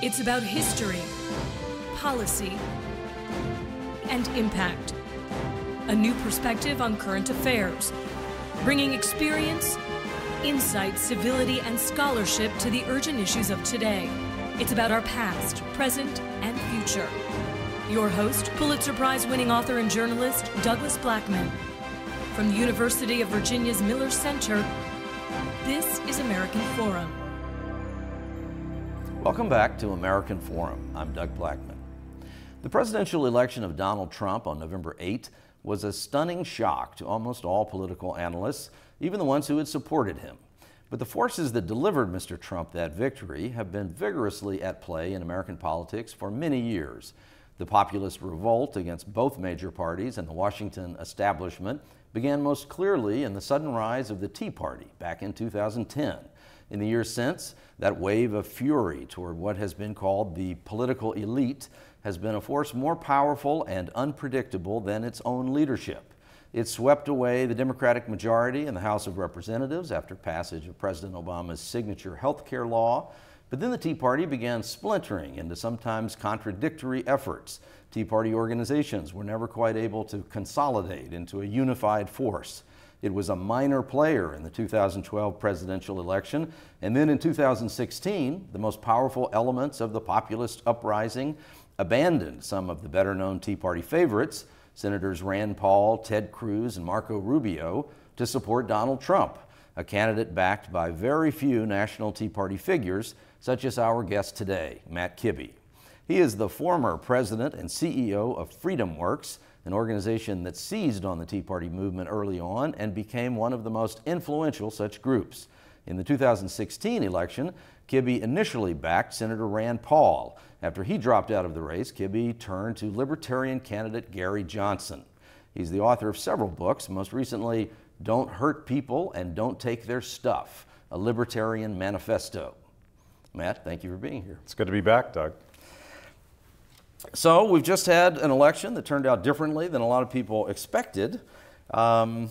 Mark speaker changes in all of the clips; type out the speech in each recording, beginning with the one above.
Speaker 1: It's about history, policy, and impact. A new perspective on current affairs, bringing experience, insight, civility, and scholarship to the urgent issues of today. It's about our past, present, and future. Your host, Pulitzer Prize-winning author and journalist, Douglas Blackman. From the University of Virginia's Miller Center, this is American Forum.
Speaker 2: Welcome back to American Forum. I'm Doug Blackman. The presidential election of Donald Trump on November 8 was a stunning shock to almost all political analysts, even the ones who had supported him. But the forces that delivered Mr. Trump that victory have been vigorously at play in American politics for many years. The populist revolt against both major parties and the Washington establishment began most clearly in the sudden rise of the Tea Party back in 2010. In the years since, that wave of fury toward what has been called the political elite has been a force more powerful and unpredictable than its own leadership. It swept away the Democratic majority in the House of Representatives after passage of President Obama's signature health care law. But then the Tea Party began splintering into sometimes contradictory efforts. Tea Party organizations were never quite able to consolidate into a unified force. It was a minor player in the 2012 presidential election, and then in 2016, the most powerful elements of the populist uprising abandoned some of the better-known Tea Party favorites, Senators Rand Paul, Ted Cruz, and Marco Rubio, to support Donald Trump, a candidate backed by very few national Tea Party figures, such as our guest today, Matt Kibbe. He is the former president and CEO of Freedomworks, an organization that seized on the Tea Party movement early on and became one of the most influential such groups. In the 2016 election, Kibbe initially backed Senator Rand Paul. After he dropped out of the race, Kibbe turned to Libertarian candidate Gary Johnson. He's the author of several books, most recently, Don't Hurt People and Don't Take Their Stuff, a Libertarian Manifesto. Matt, thank you for being here.
Speaker 3: It's good to be back, Doug.
Speaker 2: So we've just had an election that turned out differently than a lot of people expected. I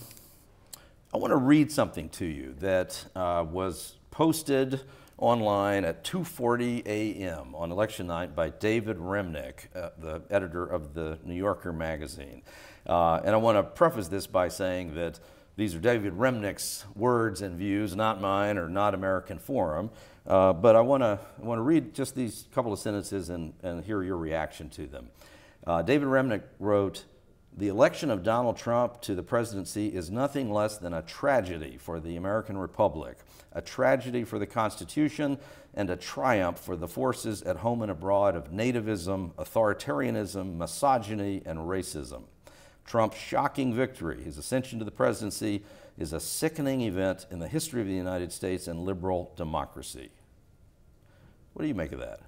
Speaker 2: want to read something to you that was posted online at 2:40 a.m. on election night by David Remnick, the editor of the New Yorker magazine. And I want to preface this by saying that these are David Remnick's words and views, not mine or not American Forum. But I want to read just these couple of sentences and hear your reaction to them. David Remnick wrote, "The election of Donald Trump to the presidency is nothing less than a tragedy for the American Republic, a tragedy for the Constitution, and a triumph for the forces at home and abroad of nativism, authoritarianism, misogyny, and racism. Trump's shocking victory, his ascension to the presidency, is a sickening event in the history of the United States and liberal democracy." What do you make of that?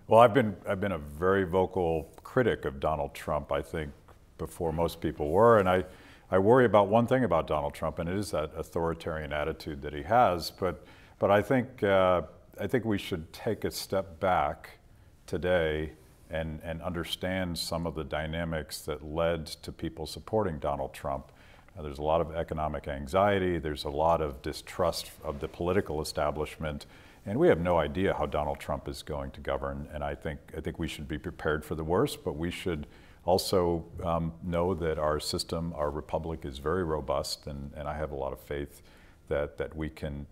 Speaker 3: Well, I've been a very vocal critic of Donald Trump, I think, before most people were, and I worry about one thing about Donald Trump, and it is that authoritarian attitude that he has. But I think we should take a step back today and understand some of the dynamics that led to people supporting Donald Trump. There's a lot of economic anxiety, there's a lot of distrust of the political establishment, and we have no idea how Donald Trump is going to govern. And I think we should be prepared for the worst, but we should also know that our system, our republic, is very robust, and I have a lot of faith that we can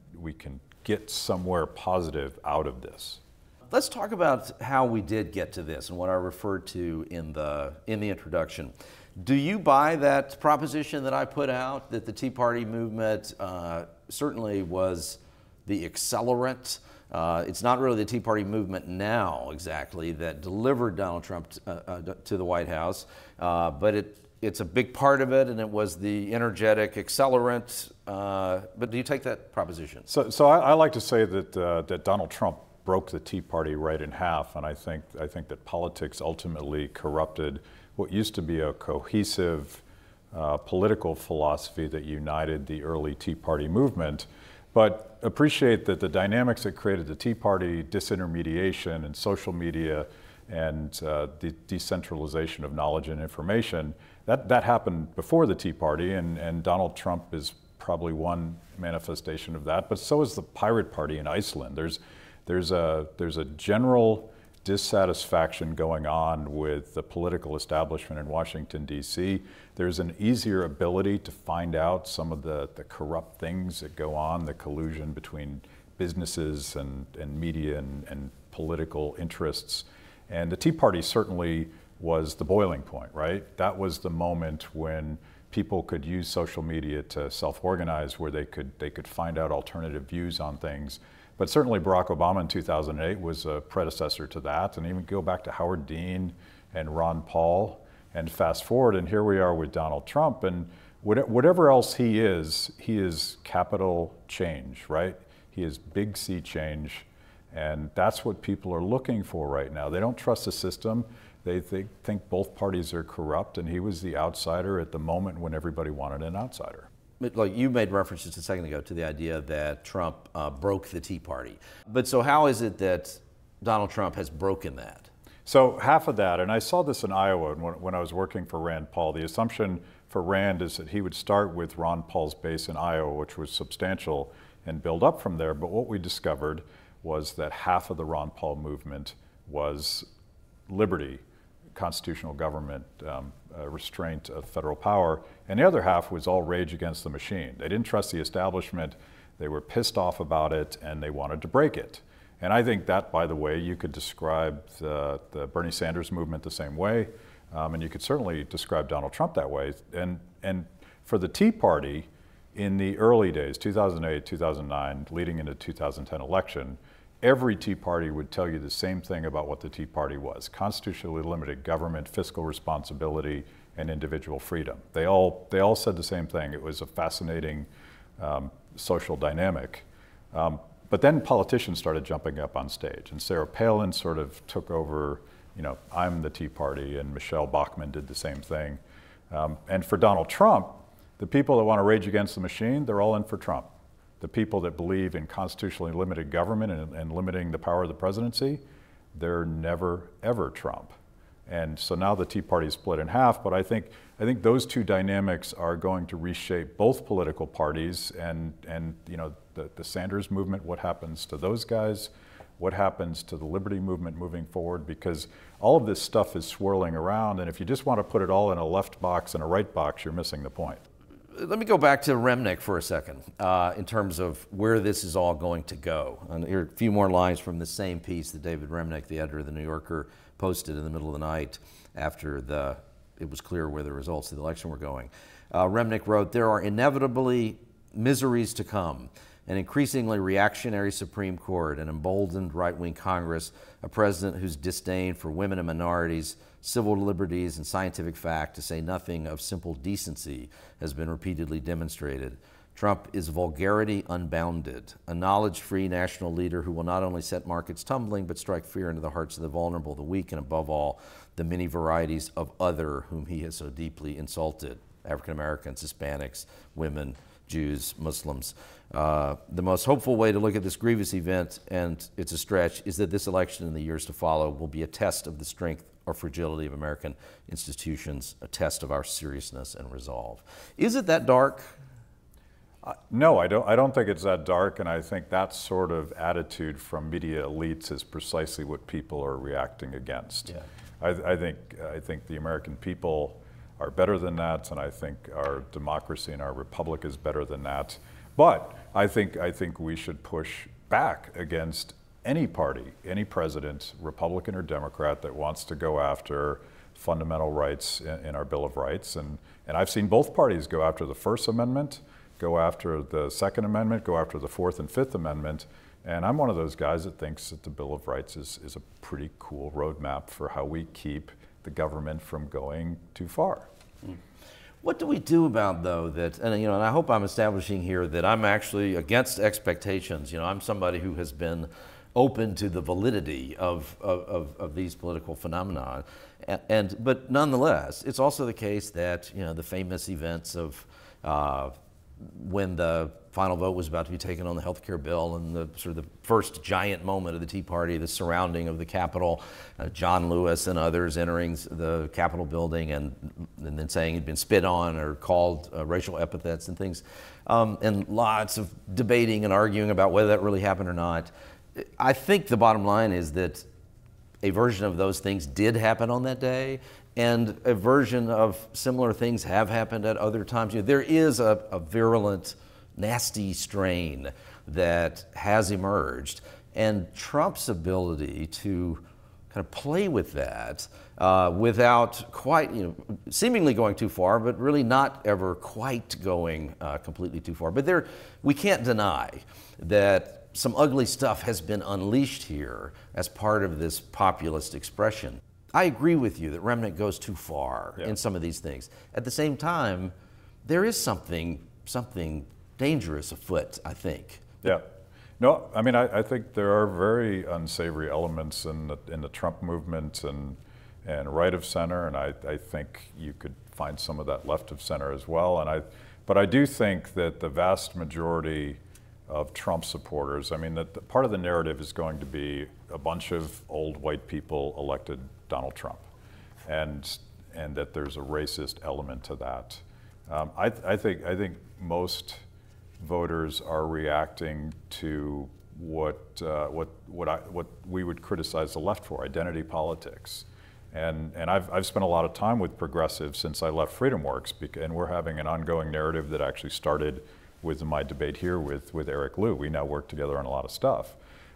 Speaker 3: get somewhere positive out of this.
Speaker 2: Let's talk about how we did get to this and what I referred to in the introduction. Do you buy that proposition that I put out, that the Tea Party movement certainly was the accelerant? It's not really the Tea Party movement now exactly that delivered Donald Trump to the White House, but it's a big part of it, and it was the energetic accelerant. But do you take that proposition?
Speaker 3: So I like to say that Donald Trump broke the Tea Party right in half, and I think that politics ultimately corrupted what used to be a cohesive political philosophy that united the early Tea Party movement. But appreciate that the dynamics that created the Tea Party, disintermediation and social media and the decentralization of knowledge and information, that happened before the Tea Party, and Donald Trump is probably one manifestation of that, but so is the Pirate Party in Iceland. There's a general dissatisfaction going on with the political establishment in Washington, D.C. There's an easier ability to find out some of the corrupt things that go on, the collusion between businesses and media and political interests. And the Tea Party certainly was the boiling point, right? That was the moment when people could use social media to self-organize, where they could find out alternative views on things. But certainly Barack Obama in 2008 was a predecessor to that, and even go back to Howard Dean and Ron Paul, and fast forward, and here we are with Donald Trump, and whatever else he is capital change, right? He is big C change, and that's what people are looking for right now. They don't trust the system. They think both parties are corrupt, and he was the outsider at the moment when everybody wanted an outsider.
Speaker 2: Like you made reference just a second ago to the idea that Trump broke the Tea Party. But so how is it that Donald Trump has broken that?
Speaker 3: So half of that, and I saw this in Iowa when I was working for Rand Paul, the assumption for Rand is that he would start with Ron Paul's base in Iowa, which was substantial, and build up from there. But what we discovered was that half of the Ron Paul movement was liberty, constitutional government, restraint of federal power, and the other half was all rage against the machine. They didn't trust the establishment, they were pissed off about it, and they wanted to break it. And I think that, by the way, you could describe the Bernie Sanders movement the same way, and you could certainly describe Donald Trump that way. And for the Tea Party, in the early days, 2008, 2009, leading into 2010 election, every Tea Party would tell you the same thing about what the Tea Party was: constitutionally limited government, fiscal responsibility, and individual freedom. They all said the same thing. It was a fascinating social dynamic. But then politicians started jumping up on stage, and Sarah Palin sort of took over, I'm the Tea Party, and Michelle Bachmann did the same thing. And for Donald Trump, the people that want to rage against the machine, they're all in for Trump. The people that believe in constitutionally limited government and limiting the power of the presidency, they're never, ever Trump. And so now the Tea Party is split in half, but I think those two dynamics are going to reshape both political parties, and the Sanders movement, what happens to those guys, what happens to the liberty movement moving forward, because all of this stuff is swirling around, and if you just want to put it all in a left box and a right box, you're missing the point.
Speaker 2: Let me go back to Remnick for a second in terms of where this is all going to go. And here are a few more lines from the same piece that David Remnick, the editor of The New Yorker, posted in the middle of the night after it was clear where the results of the election were going. Remnick wrote, "There are inevitably miseries to come. An increasingly reactionary Supreme Court, an emboldened right-wing Congress, a president whose disdain for women and minorities, civil liberties, and scientific fact, to say nothing of simple decency, has been repeatedly demonstrated. Trump is vulgarity unbounded, a knowledge-free national leader who will not only set markets tumbling, but strike fear into the hearts of the vulnerable, the weak, and above all, the many varieties of other whom he has so deeply insulted: African Americans, Hispanics, women, Jews, Muslims. The most hopeful way to look at this grievous event, and it's a stretch, is that this election in the years to follow will be a test of the strength or fragility of American institutions, a test of our seriousness and resolve." Is it that dark?
Speaker 3: No, I don't think it's that dark, and I think that sort of attitude from media elites is precisely what people are reacting against.
Speaker 2: Yeah.
Speaker 3: I think the American people are better than that, and I think our democracy and our republic is better than that. But I think we should push back against any party, any president, Republican or Democrat, that wants to go after fundamental rights in our Bill of Rights. And I've seen both parties go after the First Amendment, go after the Second Amendment, go after the Fourth and Fifth Amendment. And I'm one of those guys that thinks that the Bill of Rights is a pretty cool roadmap for how we keep the government from going too far.
Speaker 2: What do we do about, though, that, and I hope I'm establishing here that I'm actually against expectations. I'm somebody who has been open to the validity of these political phenomena. But nonetheless, it's also the case that, the famous events of when the final vote was about to be taken on the health care bill, and the sort of the first giant moment of the Tea Party, the surrounding of the Capitol, John Lewis and others entering the Capitol building and then saying he'd been spit on or called racial epithets and things, and lots of debating and arguing about whether that really happened or not. I think the bottom line is that a version of those things did happen on that day, and a version of similar things have happened at other times. There is a virulent, nasty strain that has emerged, and Trump's ability to kind of play with that without quite, seemingly going too far, but really not ever quite going completely too far. But we can't deny that some ugly stuff has been unleashed here as part of this populist expression. I agree with you that Remnant goes too far in some of these things. At the same time, there is something dangerous afoot, I think.
Speaker 3: Yeah. No, I mean, I think there are very unsavory elements in the Trump movement and right of center, and I think you could find some of that left of center as well. But I do think that the vast majority of Trump supporters, I mean, that part of the narrative is going to be a bunch of old white people elected Donald Trump, and that there's a racist element to that. I think most voters are reacting to what we would criticize the left for, identity politics. And I've spent a lot of time with progressives since I left Freedomworks, and we're having an ongoing narrative that actually started with my debate here with Eric Liu. We now work together on a lot of stuff.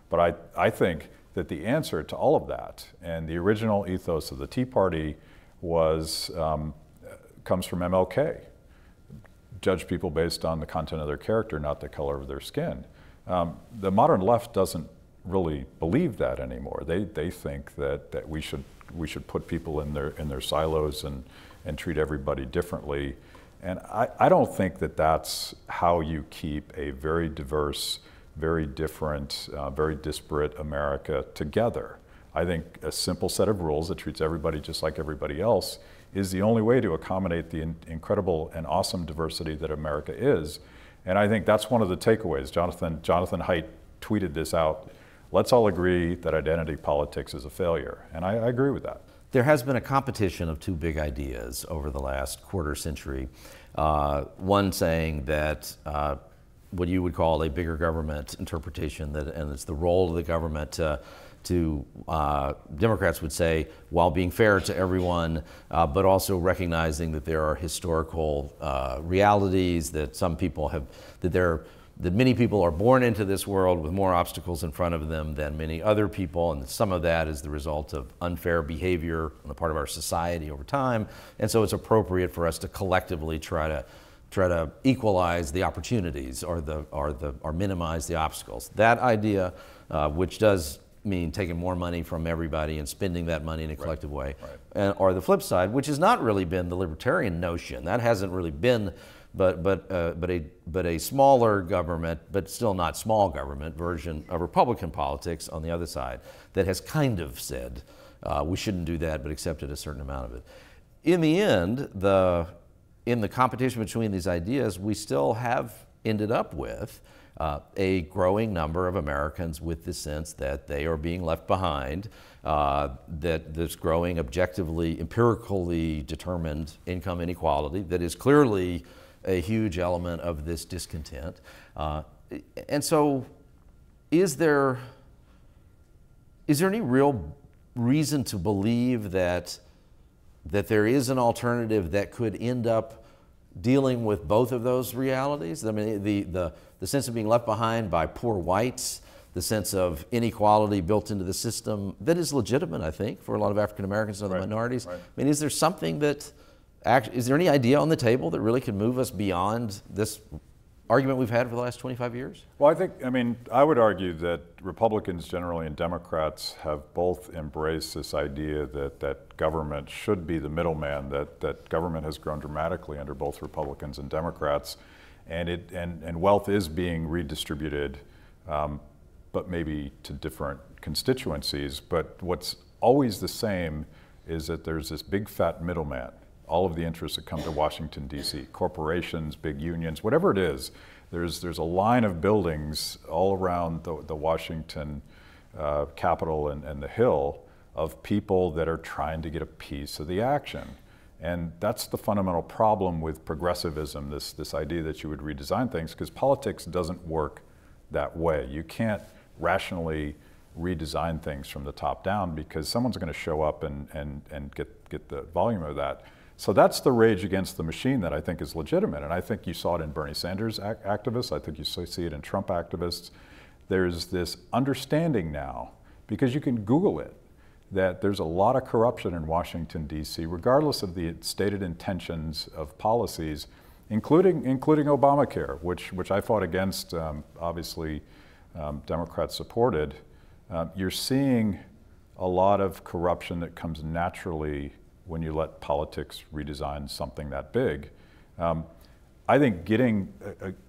Speaker 3: But I think that the answer to all of that, and the original ethos of the Tea Party comes from MLK. Judge people based on the content of their character, not the color of their skin. The modern left doesn't really believe that anymore. They think that we should put people in their silos and treat everybody differently. And I don't think that that's how you keep a very diverse, very different, very disparate America together. I think a simple set of rules that treats everybody just like everybody else is the only way to accommodate the incredible and awesome diversity that America is. And I think that's one of the takeaways. Jonathan Haidt tweeted this out. Let's all agree that identity politics is a failure. And I agree with that.
Speaker 2: There has been a competition of two big ideas over the last quarter century. One saying that what you would call a bigger government interpretation, and it's the role of the government to Democrats would say, while being fair to everyone, but also recognizing that there are historical realities that some people have, that many people are born into this world with more obstacles in front of them than many other people, and some of that is the result of unfair behavior on the part of our society over time. And so it's appropriate for us to collectively try to equalize the opportunities or minimize the obstacles. That idea, which does mean taking more money from everybody and spending that money in a collective way, or the flip side, which has not really been the libertarian notion. That hasn't really been, but a smaller government, but still not small government version of Republican politics on the other side that has kind of said we shouldn't do that, but accepted a certain amount of it. In the end, in the competition between these ideas, we still have ended up with a growing number of Americans with the sense that they are being left behind, that there's growing objectively, empirically determined income inequality that is clearly a huge element of this discontent. And so is there any real reason to believe that there is an alternative that could end up dealing with both of those realities? I mean, the sense of being left behind by poor whites, the sense of inequality built into the system that is legitimate, I think, for a lot of African Americans and other minorities. I mean, is there something is there any idea on the table that really can move us beyond this argument we've had for the last 25 years?
Speaker 3: Well, I would argue that Republicans generally and Democrats have both embraced this idea that government should be the middleman, that government has grown dramatically under both Republicans and Democrats, and wealth is being redistributed, but maybe to different constituencies. But what's always the same is that there's this big fat middleman. All of the interests that come to Washington, D.C., corporations, big unions, whatever it is, there's a line of buildings all around the Washington Capitol and the Hill of people that are trying to get a piece of the action. And that's the fundamental problem with progressivism, this idea that you would redesign things, because politics doesn't work that way. You can't rationally redesign things from the top down, because someone's going to show up and get the volume of that. So that's the rage against the machine that I think is legitimate. And I think you saw it in Bernie Sanders activists. I think you see it in Trump activists. There's this understanding now, because you can Google it, that there's a lot of corruption in Washington, D.C., regardless of the stated intentions of policies, including Obamacare, which I fought against, obviously Democrats supported. You're seeing a lot of corruption that comes naturally when you let politics redesign something that big. I think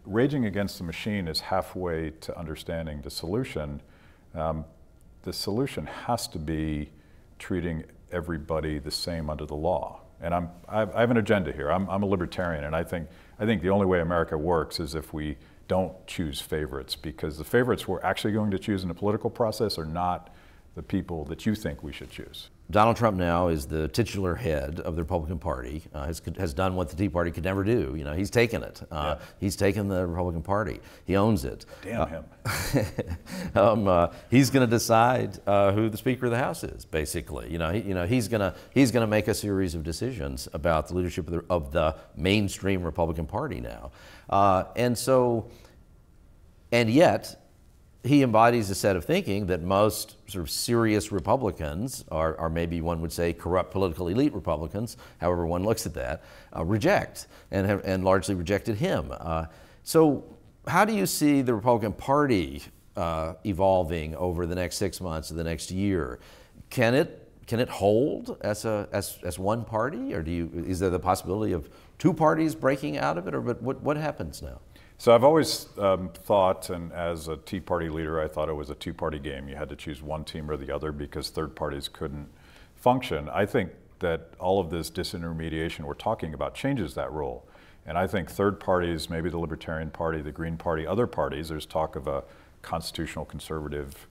Speaker 3: raging against the machine is halfway to understanding the solution. The solution has to be treating everybody the same under the law. And I have an agenda here. I'm a libertarian, and I think the only way America works is if we don't choose favorites, because the favorites we're actually going to choose in the political process are not the people that you think we should choose.
Speaker 2: Donald Trump now is the titular head of the Republican Party, has done what the Tea Party could never do. You know, he's taken it.
Speaker 3: Yeah.
Speaker 2: He's taken the Republican Party. He owns it.
Speaker 3: Damn him.
Speaker 2: He's going to decide who the Speaker of the House is, basically. He's going to make a series of decisions about the leadership of the mainstream Republican Party now. And yet, he embodies a set of thinking that most sort of serious Republicans, or maybe one would say corrupt political elite Republicans, however one looks at that, reject, and largely rejected him. So how do you see the Republican Party evolving over the next 6 months or the next year? Can it hold as one party, or is there the possibility of two parties breaking out of it, or what happens now?
Speaker 3: So I've always thought, and as a Tea Party leader, I thought it was a two-party game. You had to choose one team or the other because third parties couldn't function. I think that all of this disintermediation we're talking about changes that role. And I think third parties, maybe the Libertarian Party, the Green Party, other parties, there's talk of a constitutional conservative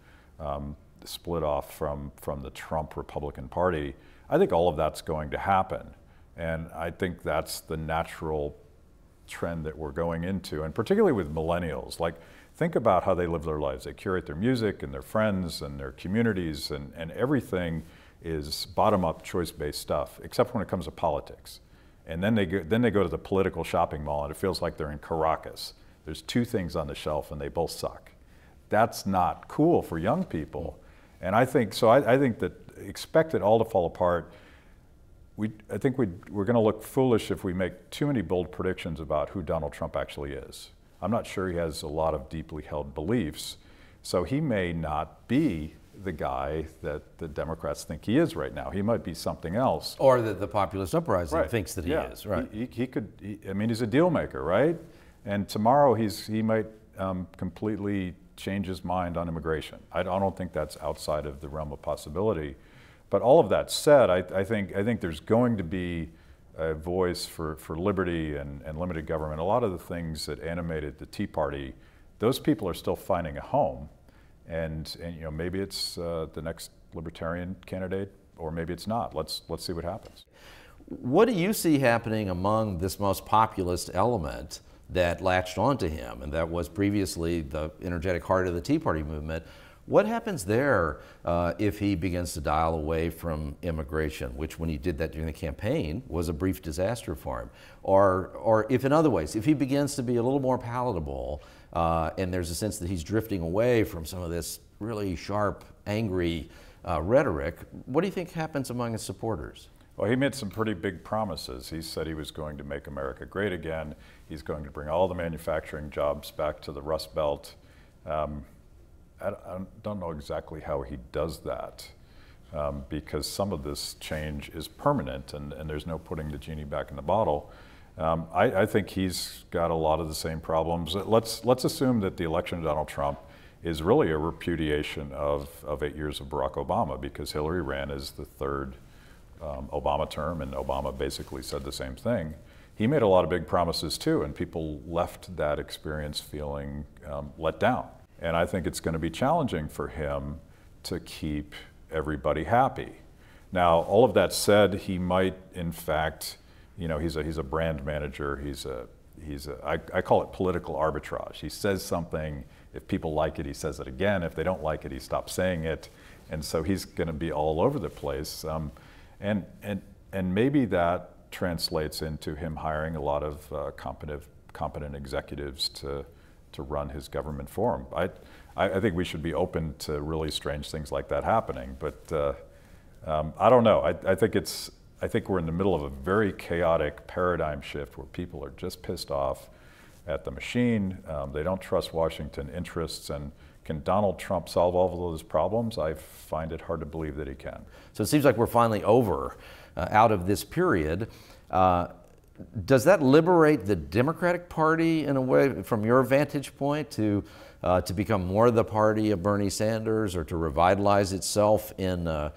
Speaker 3: split off from the Trump Republican Party. I think all of that's going to happen. And I think that's the natural trend that we're going into, and particularly with millennials. Like, think about how they live their lives. They curate their music and their friends and their communities, and everything is bottom-up, choice-based stuff, except when it comes to politics. And then they go to the political shopping mall, and it feels like they're in Caracas. There's two things on the shelf, and they both suck. That's not cool for young people. And I think that expect it all to fall apart. I think we're going to look foolish if we make too many bold predictions about who Donald Trump actually is. I'm not sure he has a lot of deeply held beliefs, so he may not be the guy that the Democrats think he is right now. He might be something else.
Speaker 2: Or that the populist uprising thinks that he is, right?
Speaker 3: I mean, he's a deal maker, right? And tomorrow he might completely change his mind on immigration. I don't think that's outside of the realm of possibility. But all of that said, I think there's going to be a voice for liberty and limited government. A lot of the things that animated the Tea Party, those people are still finding a home, and maybe it's the next Libertarian candidate, or maybe it's not. Let's see what happens.
Speaker 2: What do you see happening among this most populist element that latched onto him, and that was previously the energetic heart of the Tea Party movement? What happens there if he begins to dial away from immigration, which when he did that during the campaign was a brief disaster for him? Or if in other ways, if he begins to be a little more palatable and there's a sense that he's drifting away from some of this really sharp, angry rhetoric, what do you think happens among his supporters?
Speaker 3: Well, he made some pretty big promises. He said he was going to make America great again. He's going to bring all the manufacturing jobs back to the Rust Belt. I don't know exactly how he does that because some of this change is permanent and there's no putting the genie back in the bottle. I think he's got a lot of the same problems. Let's assume that the election of Donald Trump is really a repudiation of 8 years of Barack Obama, because Hillary ran as the third Obama term, and Obama basically said the same thing. He made a lot of big promises too, and people left that experience feeling let down. And I think it's going to be challenging for him to keep everybody happy. Now, all of that said, he might, in fact, he's a brand manager. I call it political arbitrage. He says something, If people like it, he says it again. If they don't like it, he stops saying it. And so he's going to be all over the place. And maybe that translates into him hiring a lot of competent executives to run his government for him. I think we should be open to really strange things like that happening. But I don't know. I think we're in the middle of a very chaotic paradigm shift where people are just pissed off at the machine. They don't trust Washington interests. And can Donald Trump solve all of those problems? I find it hard to believe that he can.
Speaker 2: So it seems like we're finally out of this period. Does that liberate the Democratic Party in a way, from your vantage point, to become more the party of Bernie Sanders, or to revitalize itself in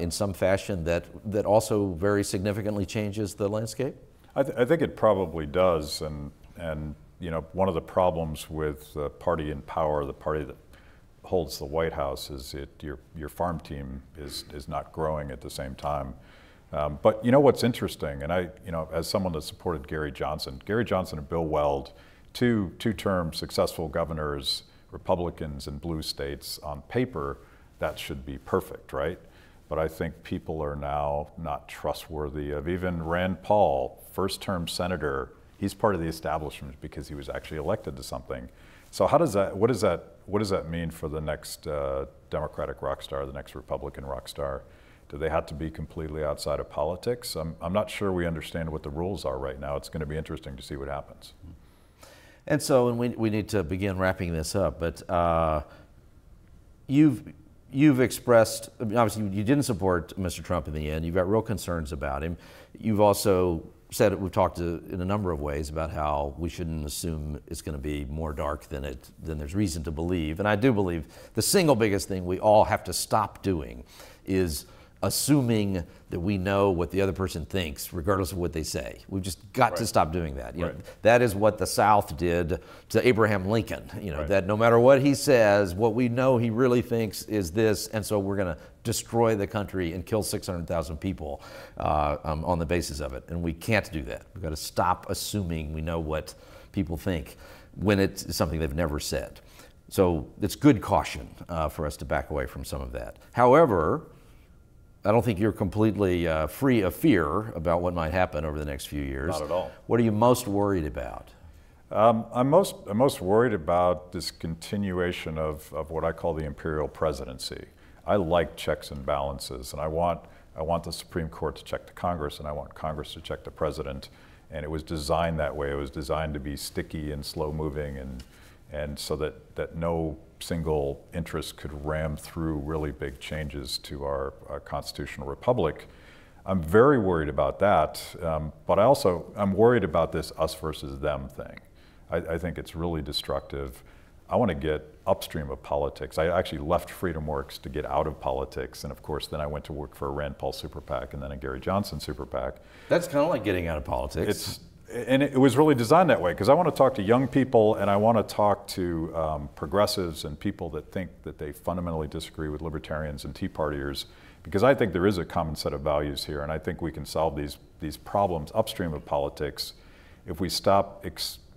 Speaker 2: some fashion that also very significantly changes the landscape?
Speaker 3: I think it probably does, and you know, one of the problems with the party in power, the party that holds the White House, is your farm team is not growing at the same time. But you know what's interesting, and as someone that supported Gary Johnson and Bill Weld, two-term successful governors, Republicans in blue states, on paper, that should be perfect, right? But I think people are now not trustworthy of even Rand Paul, first-term senator. He's part of the establishment because he was actually elected to something. So what does that mean for the next Democratic rock star, the next Republican rock star? Do they have to be completely outside of politics? I'm not sure we understand what the rules are right now. It's going to be interesting to see what happens.
Speaker 2: And so, and we need to begin wrapping this up, but you've expressed, obviously you didn't support Mr. Trump in the end. You've got real concerns about him. You've also said, we've talked in a number of ways about how we shouldn't assume it's going to be more dark than there's reason to believe. And I do believe the single biggest thing we all have to stop doing is assuming that we know what the other person thinks, regardless of what they say. We've just got to stop doing that. You know, that is what the South did to Abraham Lincoln. You know, that no matter what he says, what we know he really thinks is this, and so we're going to destroy the country and kill 600,000 people on the basis of it. And we can't do that. We've got to stop assuming we know what people think when it's something they've never said. So it's good caution for us to back away from some of that. However, I don't think you're completely free of fear about what might happen over the next few years.
Speaker 3: Not at all.
Speaker 2: What are you most worried about?
Speaker 3: I'm most worried about this continuation of what I call the imperial presidency. I like checks and balances, and I want the Supreme Court to check the Congress, and I want Congress to check the president. And it was designed that way. It was designed to be sticky and slow-moving, and so that no single interest could ram through really big changes to our constitutional republic. I'm very worried about that, but I'm worried about this us versus them thing. I think it's really destructive. I want to get upstream of politics. I actually left Freedomworks to get out of politics, and of course then I went to work for a Rand Paul super PAC and then a Gary Johnson super PAC.
Speaker 2: That's kind of like getting out of politics.
Speaker 3: And it was really designed that way because I want to talk to young people, and I want to talk to progressives and people that think that they fundamentally disagree with libertarians and Tea Partiers, because I think there is a common set of values here, and I think we can solve these problems upstream of politics if we stop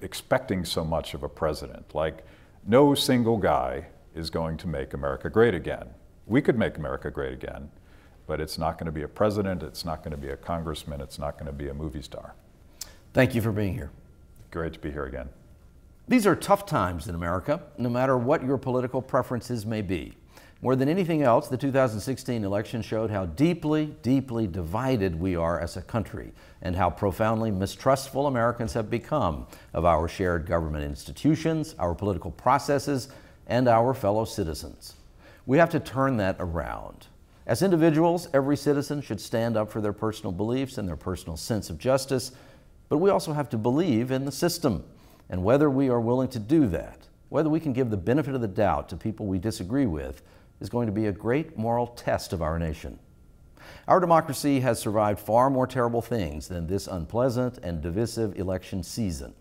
Speaker 3: expecting so much of a president. Like, no single guy is going to make America great again. We could make America great again, but it's not going to be a president, it's not going to be a congressman, it's not going to be a movie star.
Speaker 2: Thank you for being here.
Speaker 3: Great to be here again.
Speaker 2: These are tough times in America, no matter what your political preferences may be. More than anything else, the 2016 election showed how deeply, deeply divided we are as a country, and how profoundly mistrustful Americans have become of our shared government institutions, our political processes, and our fellow citizens. We have to turn that around. As individuals, every citizen should stand up for their personal beliefs and their personal sense of justice, but we also have to believe in the system. And whether we are willing to do that, whether we can give the benefit of the doubt to people we disagree with, is going to be a great moral test of our nation. Our democracy has survived far more terrible things than this unpleasant and divisive election season.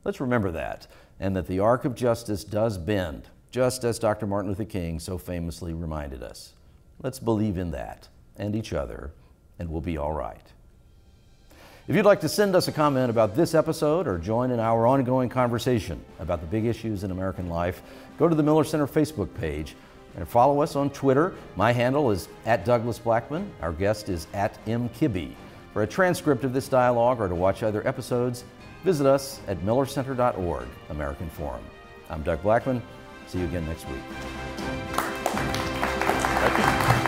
Speaker 2: Let's remember that, and that the arc of justice does bend, just as Dr. Martin Luther King so famously reminded us. Let's believe in that, and each other, and we'll be all right. If you'd like to send us a comment about this episode or join in our ongoing conversation about the big issues in American life, go to the Miller Center Facebook page and follow us on Twitter. My handle is @DouglasBlackman. Our guest is @MKibbe. For a transcript of this dialogue or to watch other episodes, visit us at millercenter.org, American Forum. I'm Doug Blackman. See you again next week.
Speaker 3: Thank you.